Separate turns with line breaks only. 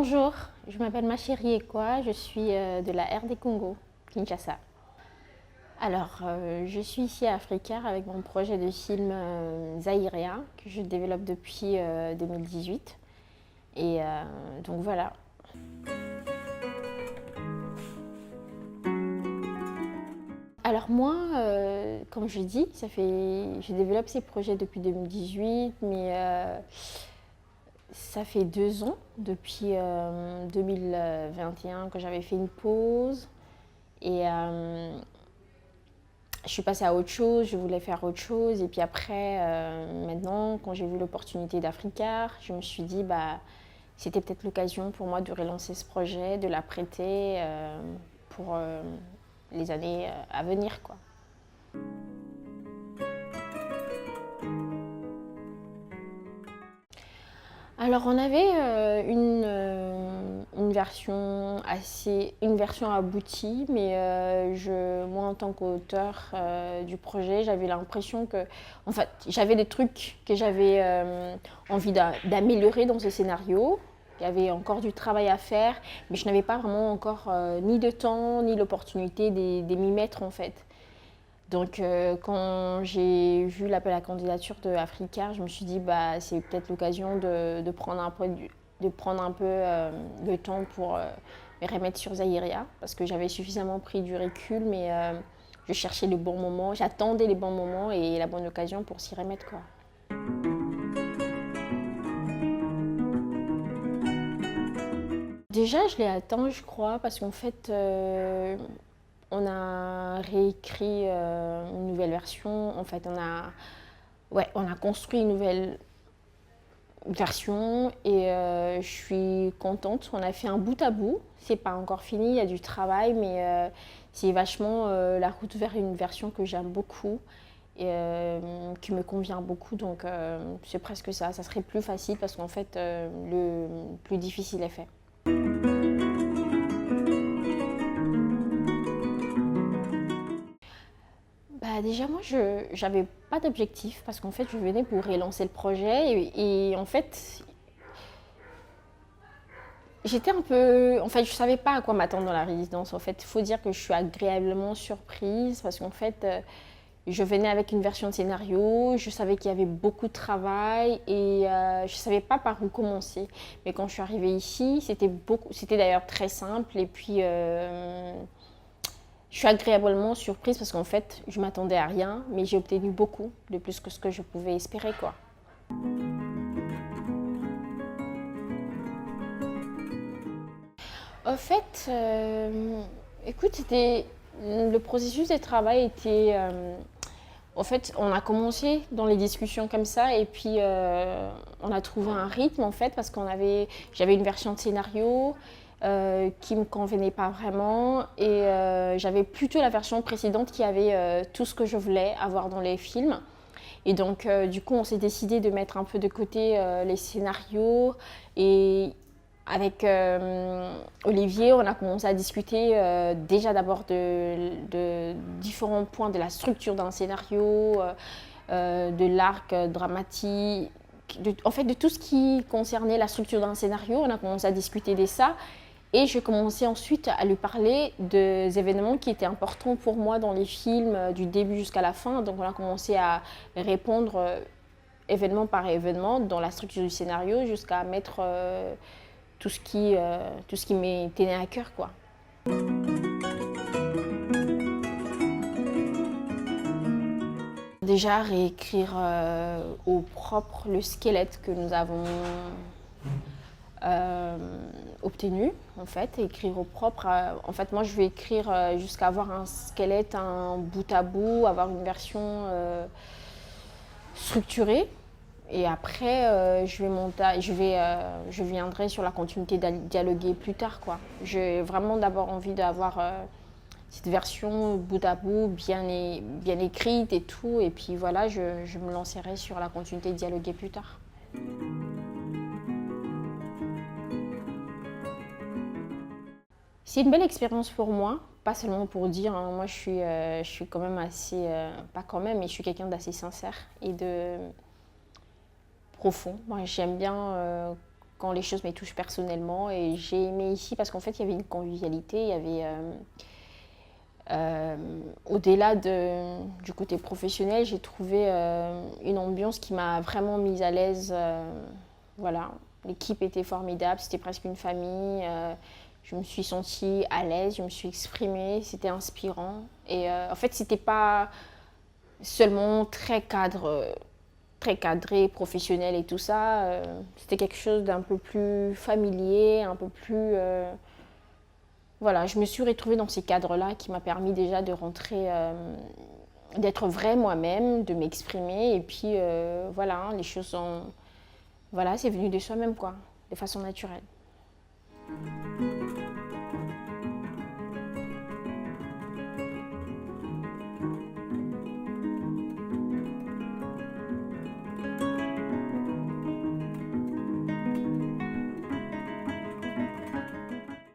Bonjour, je m'appelle Machérie Ekwa, je suis de la RD Congo, Kinshasa. Alors, je suis ici à Africart avec mon projet de film Zaïrea que je développe depuis 2018. Et donc voilà. Alors moi, comme je dis, je développe ces projets depuis 2018, mais ça fait 2 ans, depuis 2021, que j'avais fait une pause. Et je suis passée à autre chose, je voulais faire autre chose. Et puis après, maintenant, quand j'ai vu l'opportunité d'Africart, je me suis dit, c'était peut-être l'occasion pour moi de relancer ce projet, de l'apprêter pour les années à venir, quoi. Alors on avait une version aboutie, mais moi en tant qu'auteur du projet, j'avais l'impression que, en fait, j'avais des trucs que j'avais envie d'améliorer dans ce scénario. Il y avait encore du travail à faire, mais je n'avais pas vraiment encore ni de temps ni l'opportunité de m'y mettre en fait. Donc quand j'ai vu l'appel à candidature de Africart, je me suis dit c'est peut-être l'occasion de prendre un peu, de temps pour me remettre sur Zaïrea, parce que j'avais suffisamment pris du recul, mais je cherchais le bon moment, j'attendais les bons moments et la bonne occasion pour s'y remettre, quoi. Déjà, je l'ai atteint, je crois, parce qu'en fait, on a réécrit une nouvelle version. En fait, on a construit une nouvelle version et je suis contente. On a fait un bout à bout. C'est pas encore fini, il y a du travail, mais c'est vachement la route vers une version que j'aime beaucoup et qui me convient beaucoup. Donc, c'est presque ça. Ça serait plus facile parce qu'en fait, le plus difficile est fait. Déjà, moi, je n'avais pas d'objectif parce qu'en fait, je venais pour relancer le projet et en fait, j'étais un peu. En fait, je ne savais pas à quoi m'attendre dans la résidence. En fait, il faut dire que je suis agréablement surprise parce qu'en fait, je venais avec une version de scénario, je savais qu'il y avait beaucoup de travail et je ne savais pas par où commencer. Mais quand je suis arrivée ici, c'était d'ailleurs très simple et puis. Je suis agréablement surprise parce qu'en fait, je m'attendais à rien, mais j'ai obtenu beaucoup de plus que ce que je pouvais espérer, quoi. En fait, écoute, le processus de travail était. En fait, on a commencé dans les discussions comme ça et puis on a trouvé un rythme en fait parce j'avais une version de scénario qui me convenait pas vraiment et j'avais plutôt la version précédente qui avait tout ce que je voulais avoir dans les films. Et donc du coup, on s'est décidé de mettre un peu de côté les scénarios et avec Olivier, on a commencé à discuter déjà d'abord de différents points de la structure d'un scénario, de l'arc dramatique, en fait de tout ce qui concernait la structure d'un scénario. On a commencé à discuter de ça et je commençais ensuite à lui parler des événements qui étaient importants pour moi dans les films du début jusqu'à la fin. Donc on a commencé à répondre événement par événement dans la structure du scénario jusqu'à mettre tout ce qui m'est tenu à cœur, quoi. Déjà, réécrire au propre le squelette que nous avons obtenu, en fait, écrire au propre. En fait, moi, je vais écrire jusqu'à avoir un squelette, un bout à bout, avoir une version structurée. Et après, je viendrai sur la continuité dialoguer plus tard, quoi. J'ai vraiment d'abord envie d'avoir cette version bout à bout, bien écrite et tout. Et puis voilà, je me lancerai sur la continuité dialoguer plus tard. C'est une belle expérience pour moi, pas seulement pour dire, hein, moi je suis quand même assez, pas quand même, mais je suis quelqu'un d'assez sincère et de profond. Moi j'aime bien quand les choses me touchent personnellement. Et j'ai aimé ici parce qu'en fait, il y avait une convivialité, il y avait... au-delà du côté professionnel, j'ai trouvé une ambiance qui m'a vraiment mise à l'aise. Voilà, l'équipe était formidable, c'était presque une famille. Je me suis sentie à l'aise, je me suis exprimée, c'était inspirant. Et en fait, c'était pas seulement très cadré, professionnel et tout ça. C'était quelque chose d'un peu plus familier, un peu plus... Voilà, je me suis retrouvée dans ces cadres-là qui m'a permis déjà de rentrer, d'être vraie moi-même, de m'exprimer. Et puis voilà, hein, les choses sont... Voilà, c'est venu de soi-même, quoi, de façon naturelle.